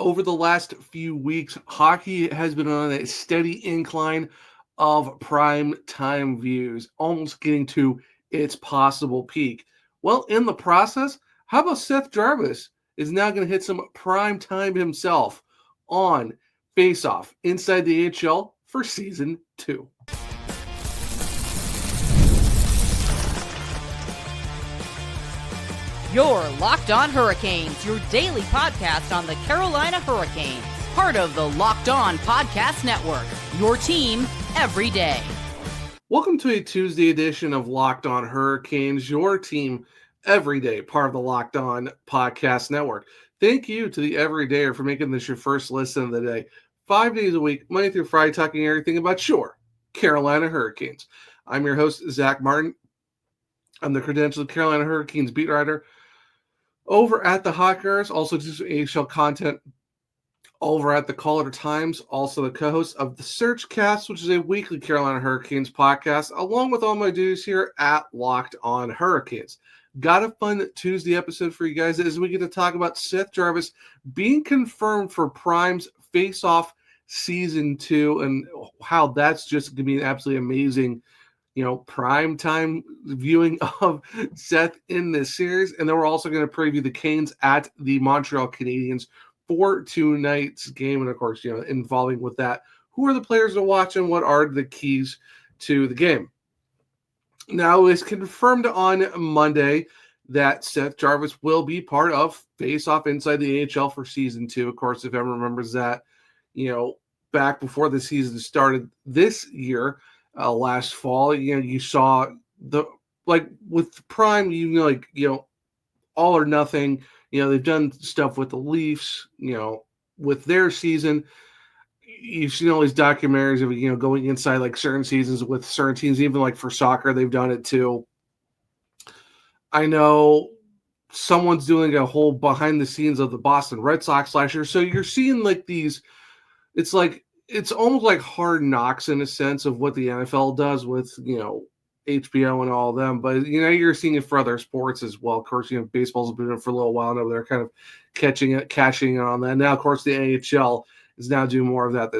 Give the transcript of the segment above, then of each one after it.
Over the last few weeks, hockey has been on a steady incline of prime time views, almost getting to its possible peak. Well, in the process, how about Seth Jarvis is now going to hit some prime time himself on Faceoff inside the AHL for season 2. You're Locked On Hurricanes, your daily podcast on the Carolina Hurricanes. Part of the Locked On Podcast Network, your team every day. Welcome to a Tuesday edition of Locked On Hurricanes, your team every day, part of the Locked On Podcast Network. Thank you to the Everydayer for making this your first listen of the day. 5 days a week, Monday through Friday, talking everything about your Carolina Hurricanes. I'm your host, Zach Martin. I'm the credentialed Carolina Hurricanes beat writer over at the Hawkers, also do AHL content over at the Caller Times, also the co-host of the Searchcast, which is a weekly Carolina Hurricanes podcast, along with all my duties here at Locked On Hurricanes. Got a fun Tuesday episode for you guys as we get to talk about Seth Jarvis being confirmed for Prime's Face-Off Season 2 and how that's just going to be an absolutely amazing prime time viewing of Seth in this series. And then we're also going to preview the Canes at the Montreal Canadiens for tonight's game. And of course, involving with that, who are the players to watch and what are the keys to the game? Now, it's confirmed on Monday that Seth Jarvis will be part of Face-Off inside the AHL for season 2. Of course, if everyone remembers that, back before the season started this year, last fall, you saw with Prime, all or nothing. They've done stuff with the Leafs, with their season. You've seen all these documentaries of going inside like certain seasons with certain teams, even like for soccer, they've done it too. I know someone's doing a whole behind the scenes of the Boston Red Sox last year, so you're seeing like these. It's almost like Hard Knocks in a sense of what the NFL does with, HBO and all of them. But, you're seeing it for other sports as well. Of course, baseball's been doing it for a little while now. They're kind of cashing in on that. Now, of course, the NHL is now doing more of that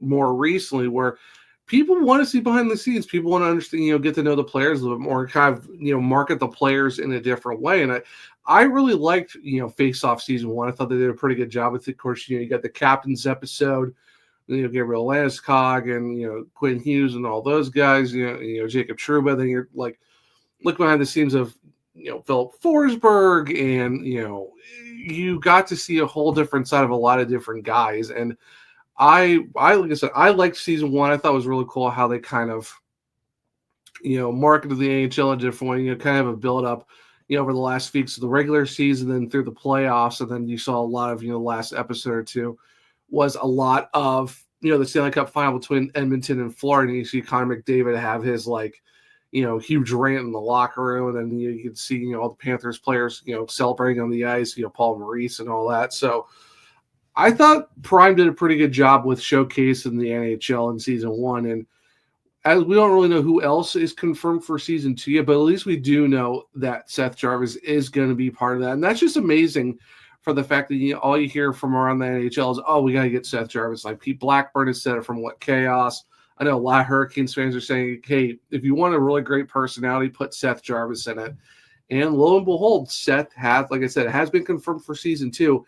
more recently where people want to see behind the scenes. People want to understand, get to know the players a little bit more, kind of, market the players in a different way. And I really liked, Face-Off Season 1. I thought they did a pretty good job with it. Of course, you got the captain's episode, Gabriel Landeskog and, Quinn Hughes and all those guys, Jacob Trouba. Then you're look behind the scenes of, Philip Forsberg and, you got to see a whole different side of a lot of different guys. And I like I said, I liked Season 1. I thought it was really cool how they kind of, marketed the AHL in a different way, kind of a build up, over the last weeks of the regular season, then through the playoffs. And then you saw a lot of, the last episode or two was a lot of, the Stanley Cup final between Edmonton and Florida. And you see Connor McDavid have his huge rant in the locker room. And then you can see, all the Panthers players, celebrating on the ice, Paul Maurice and all that. So I thought Prime did a pretty good job with showcasing the NHL in Season 1. And as we don't really know who else is confirmed for Season 2 yet, but at least we do know that Seth Jarvis is going to be part of that. And that's just amazing for the fact that all you hear from around the NHL is, oh, we got to get Seth Jarvis. Like Pete Blackburn has said it from What Chaos. I know a lot of Hurricanes fans are saying, hey, if you want a really great personality, put Seth Jarvis in it. And lo and behold, Seth has, like I said, it has been confirmed for Season 2.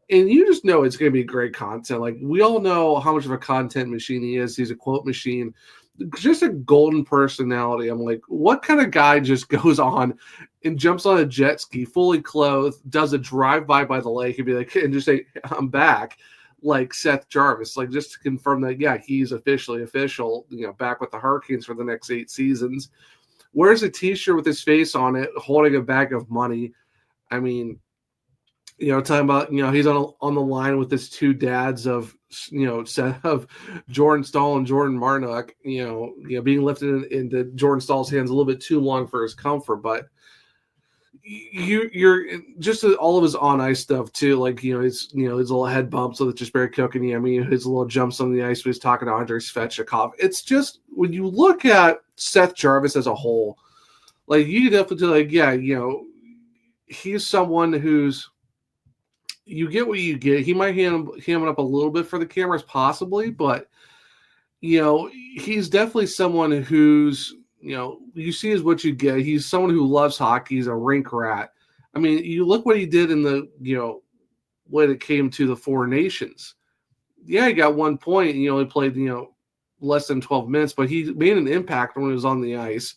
And you just know it's going to be great content. Like, we all know how much of a content machine he is. He's a quote machine. Just a golden personality. I'm like, what kind of guy just goes on and jumps on a jet ski, fully clothed, does a drive-by by the lake and be like, and just say, I'm back, like Seth Jarvis. Like, just to confirm that, yeah, he's officially official, back with the Hurricanes for the next 8 seasons. Wears a T-shirt with his face on it, holding a bag of money. I mean, talking about, he's on the line with his 2 dads of, set of Jordan Staal and Jordan Marnock, being lifted into Jordan Staal's hands a little bit too long for his comfort. But you're just all of his on ice stuff too. Like, his little head bumps with just Barry Kotkaniemi, his little jumps on the ice when he's talking to Andrei Svechnikov. It's just, when you look at Seth Jarvis as a whole, like, you definitely he's someone who's you get what you get. He might ham it up a little bit for the cameras, possibly, but he's definitely someone who's you see is what you get. He's someone who loves hockey. He's a rink rat. I mean, you look what he did in the when it came to the Four Nations. Yeah, he got 1 point. And he only played less than 12 minutes, but he made an impact when he was on the ice.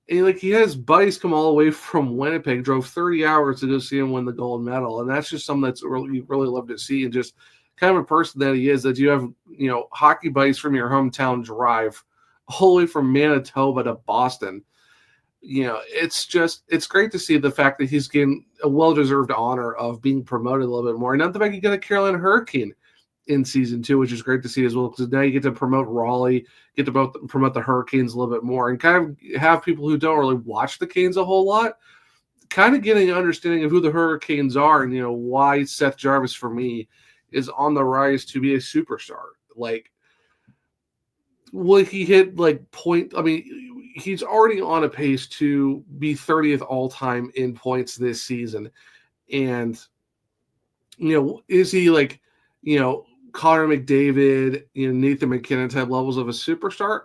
And he had his buddies come all the way from Winnipeg, drove 30 hours to go see him win the gold medal, and that's just something that's you really love to see, and just kind of a person that he is. That you have hockey buddies from your hometown drive all the way from Manitoba to Boston. It's great to see the fact that he's getting a well-deserved honor of being promoted a little bit more. And not the fact you got a Carolina Hurricane in season 2, which is great to see as well, because now you get to promote Raleigh, get to promote the Hurricanes a little bit more, and kind of have people who don't really watch the Canes a whole lot kind of getting an understanding of who the Hurricanes are, and why Seth Jarvis for me is on the rise to be a superstar. Will he hit point? I mean, he's already on a pace to be 30th all time in points this season, and is he Connor McDavid, Nathan McKinnon type levels of a superstar?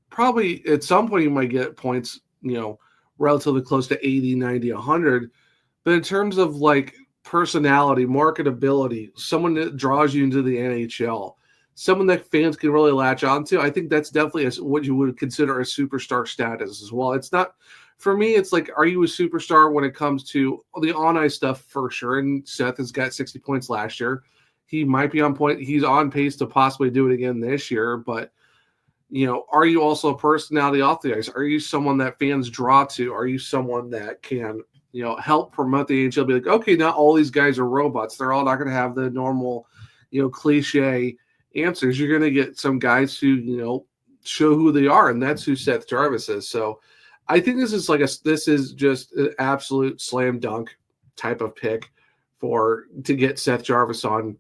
Probably at some point you might get points, relatively close to 80, 90, 100. But in terms of personality, marketability, someone that draws you into the NHL, someone that fans can really latch onto, I think that's definitely what you would consider a superstar status as well. It's not, for me, it's are you a superstar when it comes to the on-ice stuff for sure? And Seth has got 60 points last year. He might be on point. He's on pace to possibly do it again this year. But, are you also a personality off the ice? Are you someone that fans draw to? Are you someone that can, help promote the NHL? Be like, okay, not all these guys are robots. They're all not going to have the normal, cliche answers. You're going to get some guys who, show who they are. And that's who Seth Jarvis is. So I think this is just an absolute slam dunk type of pick to get Seth Jarvis on.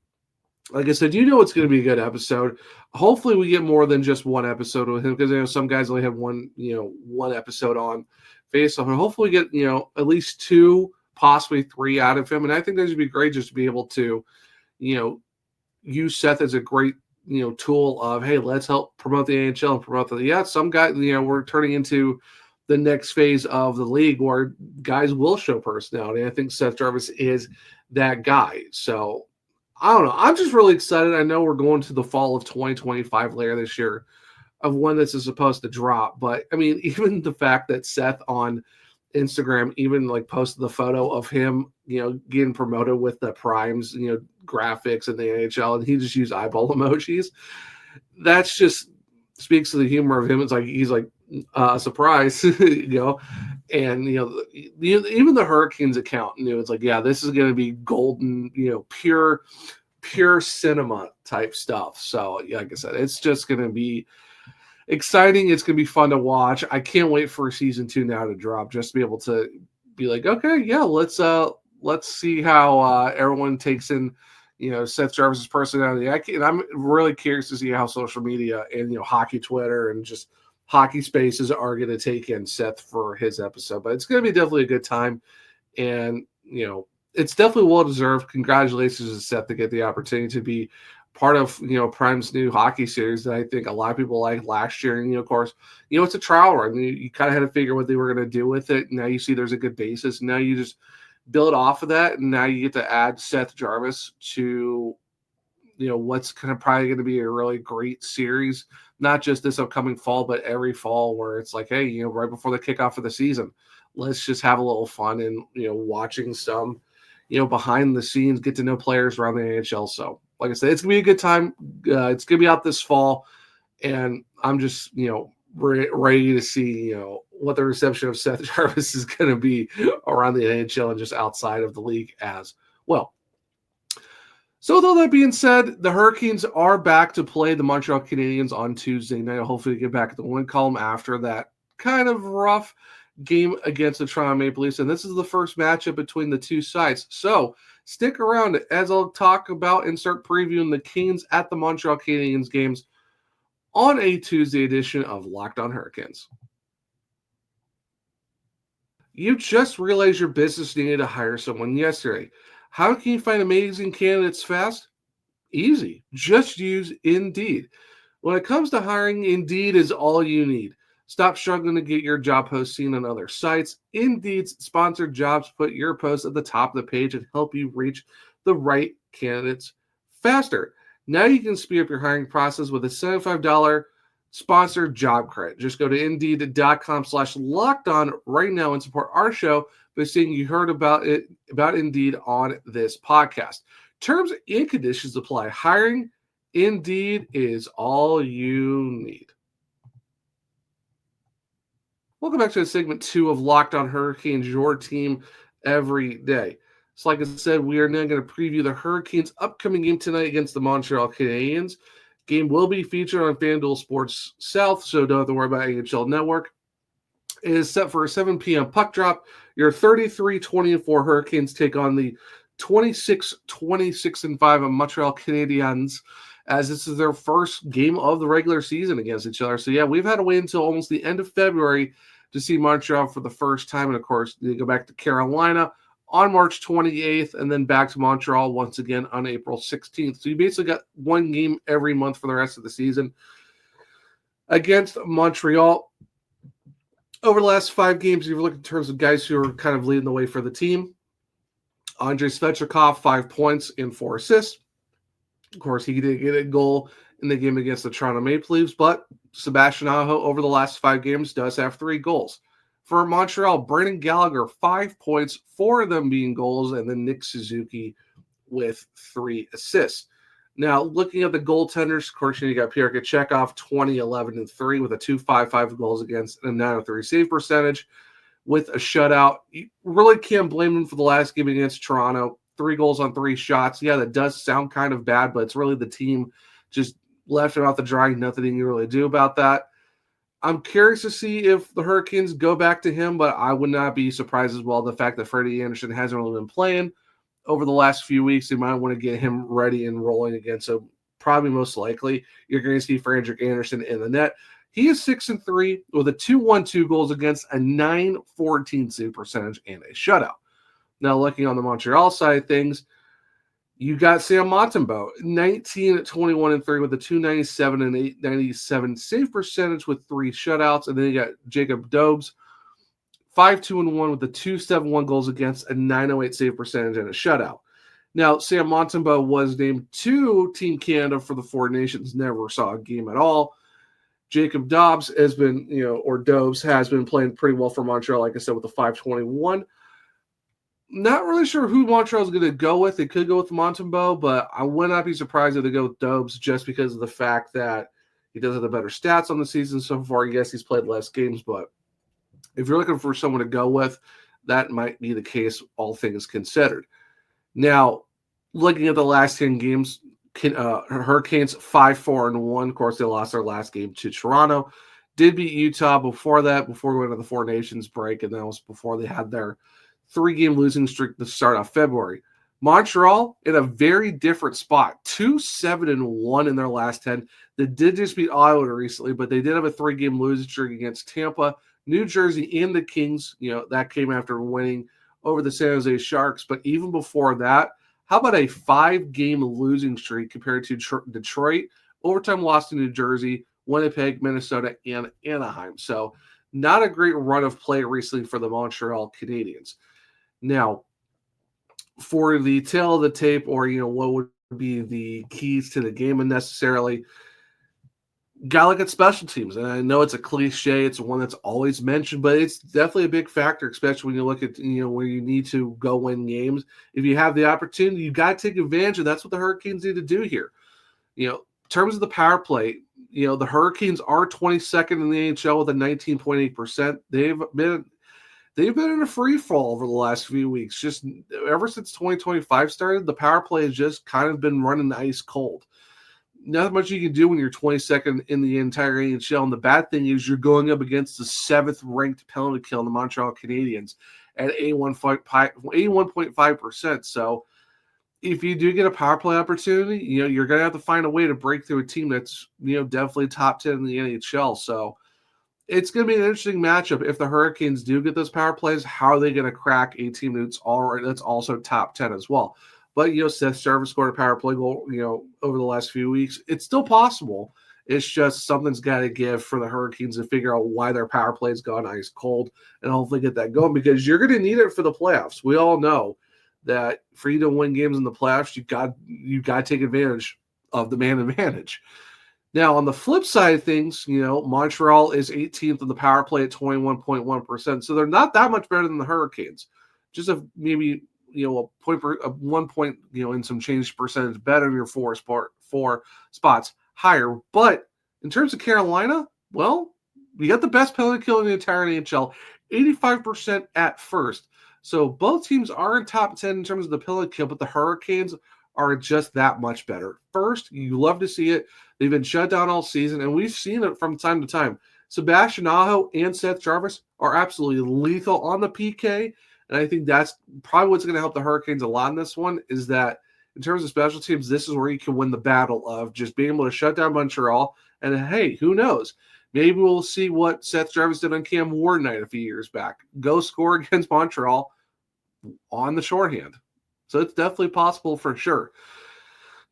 Like I said, it's going to be a good episode. Hopefully we get more than just one episode with him, because some guys only have one episode on Faceoff. And hopefully we get, at least 2, possibly 3 out of him. And I think that would be great just to be able to, use Seth as a great, tool of, hey, let's help promote the NHL and promote some guys, we're turning into the next phase of the league where guys will show personality. I think Seth Jarvis is that guy. So I don't know. I'm just really excited. I know we're going to the fall of 2025 later this year of when this is supposed to drop. But, I mean, even the fact that Seth on Instagram even posted the photo of him, getting promoted with the primes, graphics in the NHL, and he just used eyeball emojis. That's just speaks to the humor of him. It's he's surprise, and even the Hurricanes account knew it's this is going to be golden, pure cinema type stuff. So like I said, it's just going to be exciting. It's going to be fun to watch. I can't wait for season 2 now to drop, just to be able to be okay, yeah, let's see how everyone takes in Seth Jarvis's personality. I'm really curious to see how social media and hockey Twitter and just hockey spaces are going to take in Seth for his episode. But it's going to be definitely a good time, and it's definitely well deserved. Congratulations to Seth to get the opportunity to be part of Prime's new hockey series that I think a lot of people liked last year. And of course, it's a trial run. You kind of had to figure what they were going to do with it. Now you see there's a good basis. Now you just build off of that, and now you get to add Seth Jarvis to what's kind of probably going to be a really great series, not just this upcoming fall, but every fall, where it's hey, right before the kickoff of the season, let's just have a little fun and watching some behind the scenes, get to know players around the NHL. So like I said, it's gonna be a good time. It's gonna be out this fall, and I'm just ready to see what the reception of Seth Jarvis is going to be around the NHL and just outside of the league as well. So with all that being said, the Hurricanes are back to play the Montreal Canadiens on Tuesday night. Hopefully get back at the win column after that kind of rough game against the Toronto Maple Leafs. And this is the first matchup between the two sides. So stick around as I'll talk about and start previewing the Canes at the Montreal Canadiens games on a Tuesday edition of Locked On Hurricanes. You just realized your business needed to hire someone yesterday. How can you find amazing candidates fast? Easy. Just use Indeed. When it comes to hiring, Indeed is all you need. Stop struggling to get your job post seen on other sites. Indeed's sponsored jobs put your post at the top of the page and help you reach the right candidates faster. Now you can speed up your hiring process with a $75 sponsored job credit. Just go to Indeed.com/lockedon right now and support our show by saying you heard about Indeed on this podcast. Terms and conditions apply. Hiring Indeed is all you need. Welcome back to segment 2 of Locked on Hurricanes, your team every day. So like I said, we are now going to preview the Hurricanes' upcoming game tonight against the Montreal Canadiens. Game will be featured on FanDuel Sports South, so don't have to worry about AHL Network. It is set for a 7 p.m. puck drop. Your 33-24 Hurricanes take on the 26-26-5 Montreal Canadiens, as this is their first game of the regular season against each other. So, yeah, we've had to wait until almost the end of February to see Montreal for the first time. And, of course, they go back to Carolina on March 28th and then back to Montreal once again on April 16th. So you basically got one game every month for the rest of the season against Montreal. Over the last 5 games, if you look in terms of guys who are kind of leading the way for the team, Andrei Svechnikov, 5 points and 4 assists. Of course, he did get a goal in the game against the Toronto Maple Leafs, but Sebastian Aho over the last 5 games does have 3 goals. For Montreal, Brendan Gallagher, 5 points, 4 of them being goals, and then Nick Suzuki with 3 assists. Now, looking at the goaltenders, of course, you got Pierre Kachekov, 20-11-3 with a 2.55 goals against and a 903 save percentage with a shutout. You really can't blame him for the last game against Toronto. 3 goals on 3 shots. Yeah, that does sound kind of bad, but it's really the team just left him out to dry. Nothing you can really do about that. I'm curious to see if the Hurricanes go back to him, but I would not be surprised as well the fact that Freddie Anderson hasn't really been playing over the last few weeks. They might want to get him ready and rolling again. So probably most likely you're going to see Frederik Anderson in the net. He is 6-3 with a 2.12 goals against, a 9.14 save percentage, and a shutout. Now, looking on the Montreal side of things, you got Sam Montembeault, 19-21-3 with a 297 and 897 save percentage with 3 shutouts. And then you got Jacob Dobes, 5-2-1 with a 271 goals against, a 908 save percentage, and a shutout. Now, Sam Montembeault was named to Team Canada for the 4 Nations, never saw a game at all. Jacob Dobbs has been, Dobes has been playing pretty well for Montreal, like I said, with a 521. Not really sure who Montreal's going to go with. They could go with Montembeault, but I would not be surprised if they go with Dobes just because of the fact that he does have the better stats on the season so far. Yes, he's played less games, but if you're looking for someone to go with, that might be the case, all things considered. Now, looking at the last 10 games, Hurricanes 5-4-1. Of course, they lost their last game to Toronto. Did beat Utah before that, before going to the 4 Nations break, and that was before they had their 3-game losing streak to start off February. Montreal in a very different spot, 2-7-1 in their last 10. They did just beat Ottawa recently, but they did have a 3-game losing streak against Tampa, New Jersey, and the Kings. That came after winning over the San Jose Sharks. But even before that, how about a 5-game losing streak compared to Detroit, overtime loss to New Jersey, Winnipeg, Minnesota, and Anaheim? So not a great run of play recently for the Montreal Canadiens. Now, for the tail of the tape, or what would be the keys to the game unnecessarily, gotta look at special teams. And I know it's a cliche, it's one that's always mentioned, but it's definitely a big factor, especially when you look at where you need to go win games. If you have the opportunity, you got to take advantage, and that's what the Hurricanes need to do here. In terms of the power play, the Hurricanes are 22nd in the NHL with a 19.8%. They've been in a free fall over the last few weeks. Just ever since 2025 started, the power play has just kind of been running ice cold. Not much you can do when you're 22nd in the entire NHL. And the bad thing is you're going up against the 7th ranked penalty kill in the Montreal Canadiens at 81.5%. So if you do get a power play opportunity, you're going to have to find a way to break through a team that's, definitely top 10 in the NHL. So It's going to be an interesting matchup if the Hurricanes do get those power plays. How are they going to crack a team that's also top 10 as well? But, Seth Jarvis scored a power play goal, over the last few weeks. It's still possible. It's just something's got to give for the Hurricanes to figure out why their power play's gone ice cold and hopefully get that going, because you're going to need it for the playoffs. We all know that for you to win games in the playoffs, you got to take advantage of the man advantage. Now, on the flip side of things, Montreal is 18th in the power play at 21.1%. So they're not that much better than the Hurricanes. Just maybe, a point per 1 point, in some change percentage better than your four spots higher. But in terms of Carolina, well, we got the best penalty kill in the entire NHL, 85% at first. So both teams are in top 10 in terms of the penalty kill, but the Hurricanes are just that much better. First, you love to see it. They've been shut down all season, and we've seen it from time to time. Sebastian Aho and Seth Jarvis are absolutely lethal on the PK, and I think that's probably what's going to help the Hurricanes a lot in this one, is that in terms of special teams, this is where you can win the battle of just being able to shut down Montreal. And hey, who knows? Maybe we'll see what Seth Jarvis did on Cam Ward night a few years back. Go score against Montreal on the shorthand. So it's definitely possible for sure.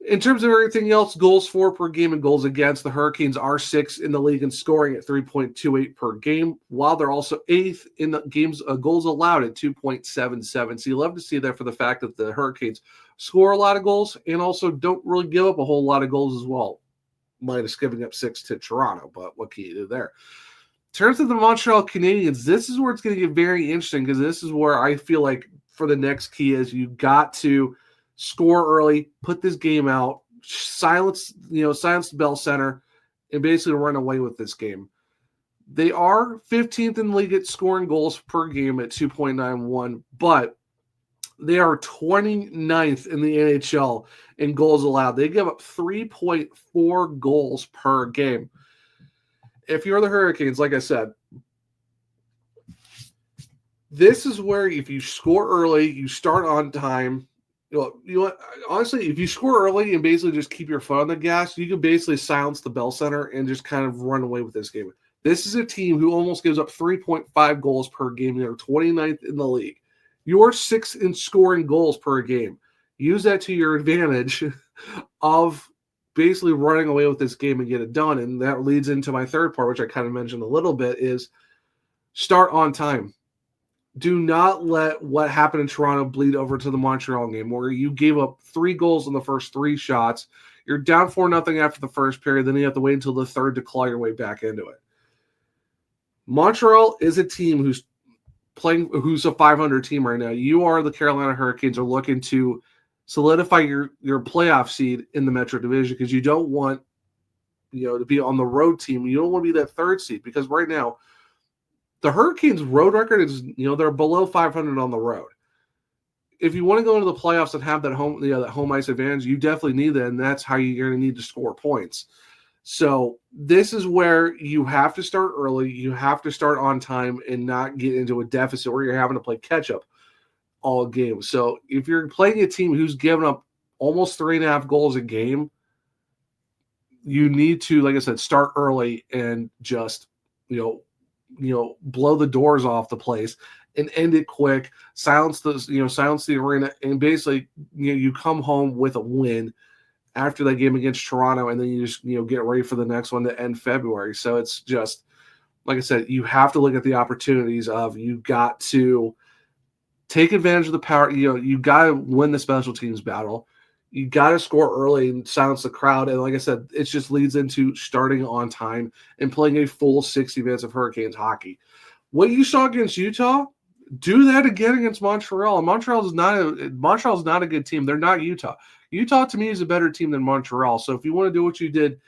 In terms of everything else, goals for per game and goals against, the Hurricanes are 6th in the league in scoring at 3.28 per game, while they're also 8th in the games goals allowed at 2.77. So you love to see that for the fact that the Hurricanes score a lot of goals and also don't really give up a whole lot of goals as well, minus giving up 6 to Toronto, but what can you do there? In terms of the Montreal Canadiens, this is where it's going to get very interesting, because this is where I feel like for the next key is you got to score early, put this game out, silence the Bell Center, and basically run away with this game. They are 15th in the league at scoring goals per game at 2.91, but they are 29th in the NHL in goals allowed. They give up 3.4 goals per game. If you're the Hurricanes, like I said, this is where if you score early, you start on time. Honestly, if you score early and basically just keep your foot on the gas, you can basically silence the Bell Center and just kind of run away with this game. This is a team who almost gives up 3.5 goals per game. They're 29th in the league. You're 6th in scoring goals per game. Use that to your advantage of basically running away with this game and get it done. And that leads into my third part, which I kind of mentioned a little bit, is start on time. Do not let what happened in Toronto bleed over to the Montreal game, where you gave up 3 goals in the first 3 shots. You're down 4-0 after the first period. Then you have to wait until the third to claw your way back into it. Montreal is a team who's a 500 team right now. You are the Carolina Hurricanes are looking to solidify your playoff seed in the Metro Division, because you don't want to be on the road team. You don't want to be that 3rd seed, because right now the Hurricanes' road record is, they're below 500 on the road. If you want to go into the playoffs and have that home ice advantage, you definitely need that, and that's how you're going to need to score points. So this is where you have to start early. You have to start on time and not get into a deficit where you're having to play catch-up all game. So if you're playing a team who's given up almost 3.5 goals a game, you need to, like I said, start early and just, blow the doors off the place and end it quick, silence the arena, and basically, you come home with a win after that game against Toronto, and then you just, get ready for the next one to end February. So it's just, like I said, you have to look at the opportunities of, you got to take advantage of the power. You got to win the special teams battle. You got to score early and silence the crowd. And like I said, it just leads into starting on time and playing a full 60 minutes of Hurricanes hockey. What you saw against Utah, do that again against Montreal. And Montreal's not a good team. They're not Utah. Utah, to me, is a better team than Montreal. So if you want to do what you did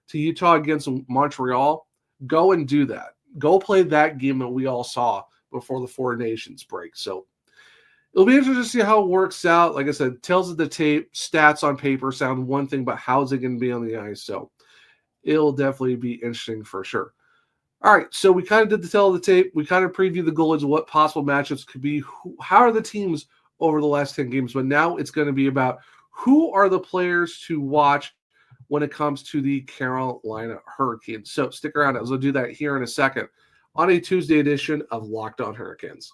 to Utah against Montreal, go and do that. Go play that game that we all saw before the Four Nations break. So it'll be interesting to see how it works out. Like I said, tails of the tape, stats on paper sound one thing, but how's it going to be on the ice? So it'll definitely be interesting for sure. All right, so we kind of did the tail of the tape. We kind of previewed the goalies, what possible matchups could be. How are the teams over the last 10 games? But now it's going to be about who are the players to watch when it comes to the Carolina Hurricanes. So stick around. I'll do that here in a second. on a Tuesday edition of Locked On Hurricanes.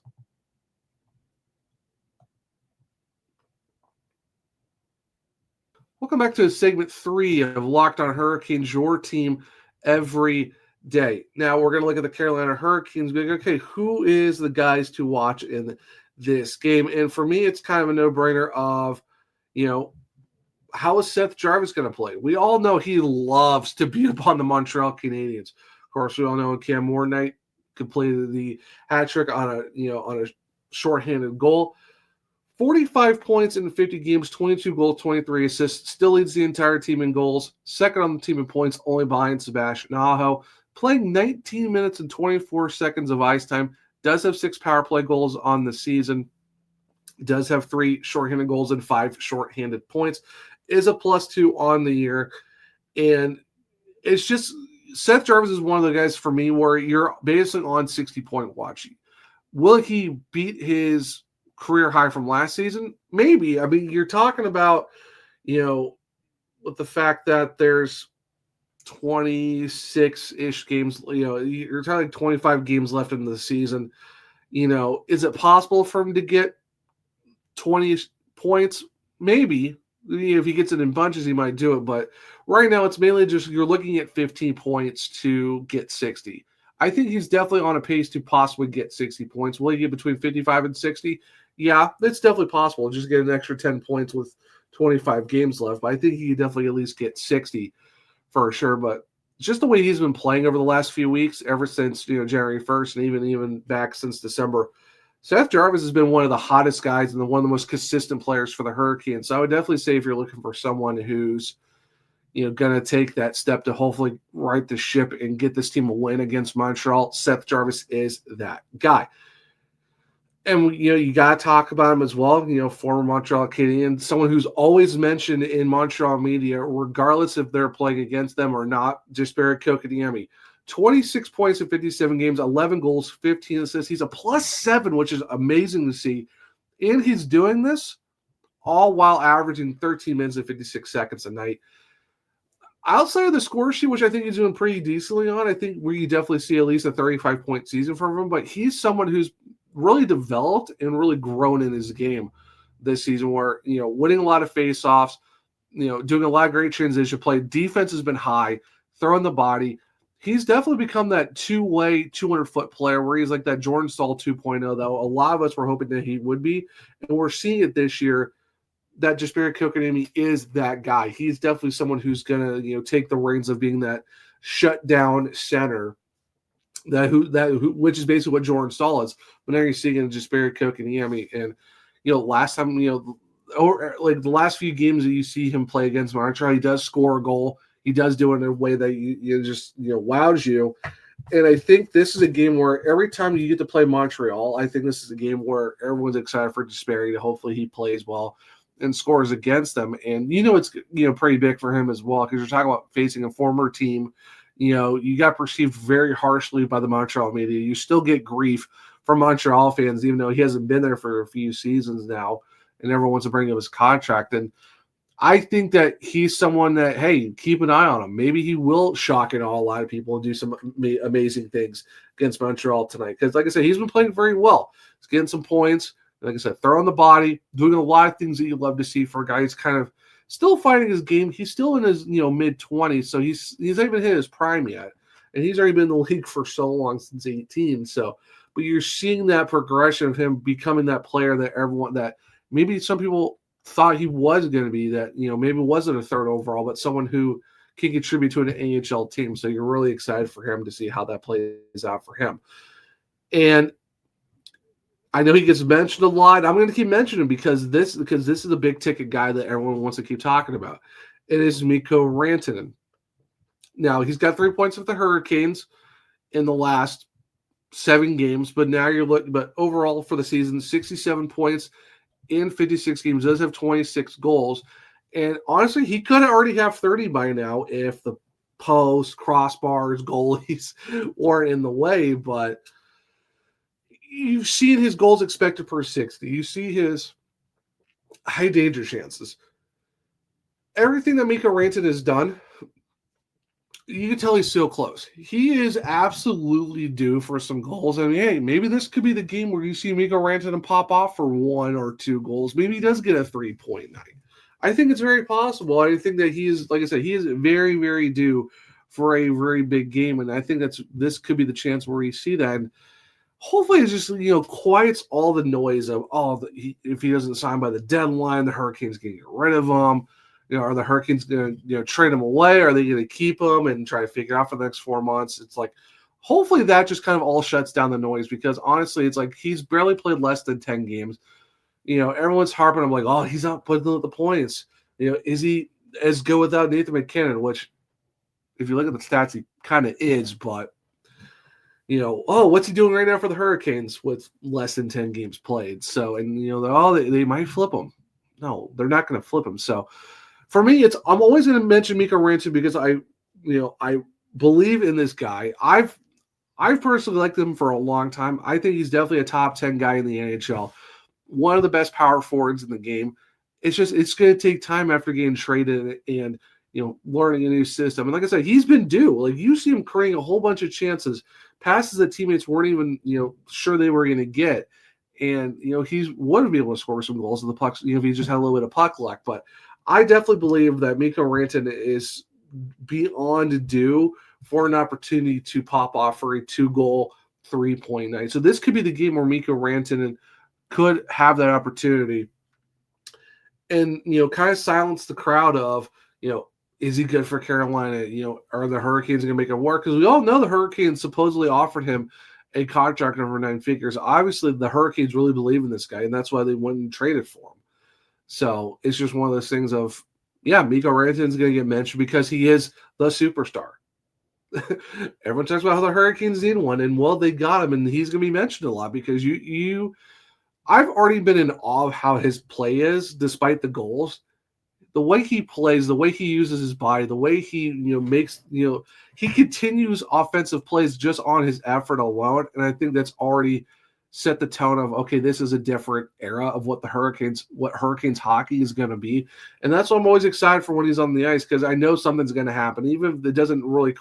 Welcome back to segment 3 of Locked On Hurricanes, your team every day. Now we're going to look at the Carolina Hurricanes, being okay, who is the guys to watch in this game? And for me, it's kind of a no-brainer of, how is Seth Jarvis going to play? We all know he loves to beat up on the Montreal Canadiens. Of course, we all know Cam Mornight completed the hat trick on a shorthanded goal. 45 points in 50 games, 22 goals, 23 assists, still leads the entire team in goals. Second on the team in points, only behind Sebastian Aho. Playing 19 minutes and 24 seconds of ice time. Does have 6 power play goals on the season. Does have 3 shorthanded goals and 5 shorthanded points. Is a +2 on the year. And it's just, Seth Jarvis is one of the guys for me where you're basically on 60-point watch. Will he beat his career high from last season? Maybe. I mean, you're talking about, with the fact that there's 26-ish games, you're talking 25 games left in the season. Is it possible for him to get 20 points? Maybe. If he gets it in bunches, he might do it. But right now, it's mainly just you're looking at 15 points to get 60. I think he's definitely on a pace to possibly get 60 points. Will he get between 55 and 60? Yeah, it's definitely possible. Just get an extra 10 points with 25 games left. But I think he could definitely at least get 60 for sure. But just the way he's been playing over the last few weeks, ever since January 1st and even back since December, Seth Jarvis has been one of the hottest guys and one of the most consistent players for the Hurricanes. So I would definitely say if you're looking for someone who's going to take that step to hopefully right the ship and get this team a win against Montreal, Seth Jarvis is that guy. And, you got to talk about him as well, former Montreal Canadiens, someone who's always mentioned in Montreal media, regardless if they're playing against them or not, Jesperi Kotkaniemi. 26 points in 57 games, 11 goals, 15 assists. He's a +7, which is amazing to see. And he's doing this all while averaging 13 minutes and 56 seconds a night. Outside of the score sheet, which I think he's doing pretty decently on, I think we definitely see at least a 35-point season from him. But he's someone who's really developed and really grown in his game this season where, winning a lot of faceoffs, doing a lot of great transition play. Defense has been high, throwing the body. He's definitely become that two-way, 200-foot player where he's like that Jordan Staal 2.0, though. A lot of us were hoping that he would be. And we're seeing it this year that Jesperi Kotkaniemi is that guy. He's definitely someone who's going to, take the reins of being that shutdown center, which is basically what Jordan Staal is. But now you're seeing Jesperi Kotkaniemi. And, last time, or like the last few games that you see him play against Montreal, he does score a goal. He does do it in a way that you just wows you. And I think this is a game where every time you get to play Montreal, I think this is a game where everyone's excited for Jesperi. Hopefully he plays well and scores against them. And it's pretty big for him as well, because you're talking about facing a former team. You got perceived very harshly by the Montreal media. You still get grief from Montreal fans, even though he hasn't been there for a few seasons now, and everyone wants to bring up his contract. And I think that he's someone that, hey, keep an eye on him. Maybe he will shock and awe a lot of people and do some amazing things against Montreal tonight. Because, like I said, he's been playing very well. He's getting some points. Like I said, throwing the body, doing a lot of things that you love to see for a guy who's kind of still finding his game. He's still in his mid-20s, so he's not even hit his prime yet. And he's already been in the league for so long, since 18. So, but you're seeing that progression of him becoming that player that maybe some people thought he was going to be, that maybe wasn't a third overall, but someone who can contribute to an AHL team. So you're really excited for him to see how that plays out for him. And I know he gets mentioned a lot. I'm going to keep mentioning him because this is a big ticket guy that everyone wants to keep talking about. It is Mikko Rantanen. Now he's got 3 points with the Hurricanes in the last 7 games, but now you're looking. But overall for the season, 67 points in 56 games, does have 26 goals. And honestly, he could already have 30 by now if the posts, crossbars, goalies weren't in the way. But you've seen his goals expected per 60. You see his high danger chances. Everything that Mikko Rantanen has done, you can tell he's so close. He is absolutely due for some goals. I mean, hey, maybe this could be the game where you see Mikko Rantanen pop off for 1 or 2 goals. Maybe he does get a 3.9. I think it's very possible. I think that he is, like I said, he is very, very due for a very big game, and I think this could be the chance where we see that. And hopefully, it just quiets all the noise of if he doesn't sign by the deadline, the Hurricanes can get rid of him. Are the Hurricanes going to trade him away? Are they going to keep him and try to figure it out for the next 4 months? It's like, hopefully that just kind of all shuts down the noise, because honestly, it's like he's barely played less than 10 games. Everyone's harping on like, oh, he's not putting the points. Is he as good without Nathan McKinnon? Which, if you look at the stats, he kind of is. But what's he doing right now for the Hurricanes with less than 10 games played? So, and they might flip him. No, they're not going to flip him. So, for me, I'm always going to mention Mikko Rantanen because I believe in this guy. I've personally liked him for a long time. I think he's definitely a top 10 guy in the NHL. One of the best power forwards in the game. It's going to take time after getting traded and learning a new system. And like I said, he's been due. Like, you see him creating a whole bunch of chances, passes that teammates weren't even sure they were going to get. And he would be able to score some goals with the puck if he just had a little bit of puck luck. But I definitely believe that Mikko Rantanen is beyond due for an opportunity to pop off for a 2-goal 3.9. So this could be the game where Mikko Rantanen could have that opportunity and, kind of silence the crowd of, is he good for Carolina? Are the Hurricanes going to make it work? Because we all know the Hurricanes supposedly offered him a contract over 9 figures. Obviously, the Hurricanes really believe in this guy, and that's why they went and traded for him. So it's just one of those things of, Mikko Rantanen's going to get mentioned because he is the superstar. Everyone talks about how the Hurricanes need one, and well, they got him, and he's going to be mentioned a lot because I've already been in awe of how his play is, despite the goals. The way he plays, the way he uses his body, the way he makes he continues offensive plays just on his effort alone, and I think that's already set the tone of, okay, this is a different era of what Hurricanes hockey is going to be. And that's why I'm always excited for when he's on the ice, because I know something's going to happen. Even if it doesn't really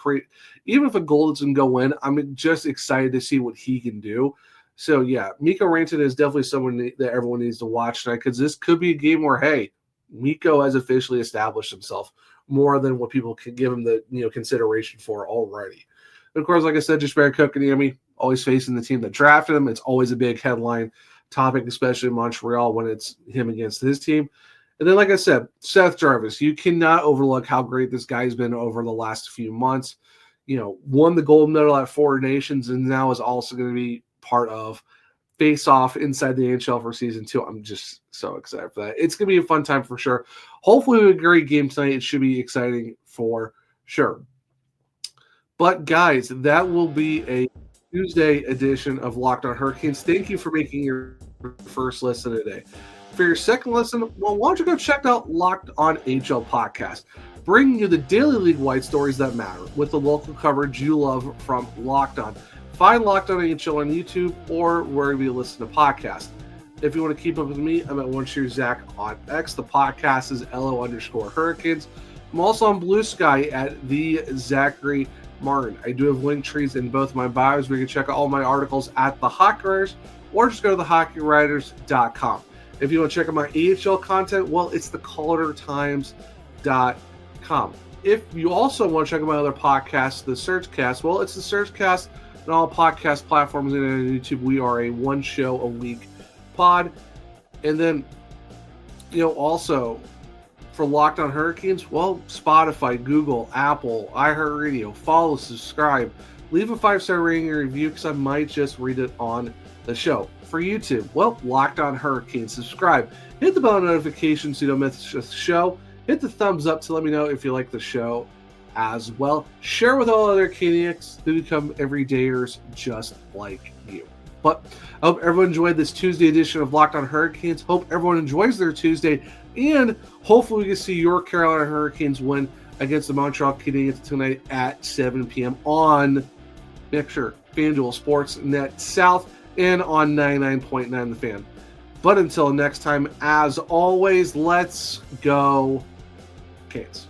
even if a goal doesn't go in, I'm just excited to see what he can do. So, yeah, Mikko Rantanen is definitely someone that everyone needs to watch tonight, because this could be a game where, hey, Mikko has officially established himself more than what people can give him the consideration for already. And of course, like I said, just Barry Kotkaniemi, always facing the team that drafted him. It's always a big headline topic, especially in Montreal when it's him against his team. And then, like I said, Seth Jarvis, you cannot overlook how great this guy's been over the last few months. Won the gold medal at 4 Nations and now is also going to be part of Faceoff inside the NHL for season 2. I'm just so excited for that. It's going to be a fun time for sure. Hopefully, we have a great game tonight. It should be exciting for sure. But, guys, that will be a Tuesday edition of Locked On Hurricanes. Thank you for making your first listen today. For your second listen, well, why don't you go check out Locked On HL podcast, bringing you the daily league-wide stories that matter with the local coverage you love from Locked On. Find Locked On HL on YouTube or wherever you listen to podcasts. If you want to keep up with me, I'm at OneShoeZach on X. The podcast is LO_Hurricanes. I'm also on Blue Sky at the Zachary Martin. I do have link trees in both my bios where you can check out all my articles at the Hockey Writers, or just go to thehockeywriters.com. If you want to check out my AHL content, well, it's thecolortimes.com. If you also want to check out my other podcast, the Surgecast, well, it's the Surgecast on all podcast platforms and on YouTube. We are a 1 show a week pod. And then, also for Locked On Hurricanes, well, Spotify, Google, Apple, iHeartRadio, follow, subscribe, leave a 5-star rating and review because I might just read it on the show. For YouTube, well, Locked On Hurricanes, subscribe, hit the bell notification so you don't miss the show, hit the thumbs up to let me know if you like the show as well. Share with all other Canadians who become everydayers just like you. But I hope everyone enjoyed this Tuesday edition of Locked On Hurricanes. Hope everyone enjoys their Tuesday, and hopefully we can see your Carolina Hurricanes win against the Montreal Canadiens tonight at 7 p.m. on, make sure, FanDuel Sportsnet South and on 99.9 The Fan. But until next time, as always, let's go Canes.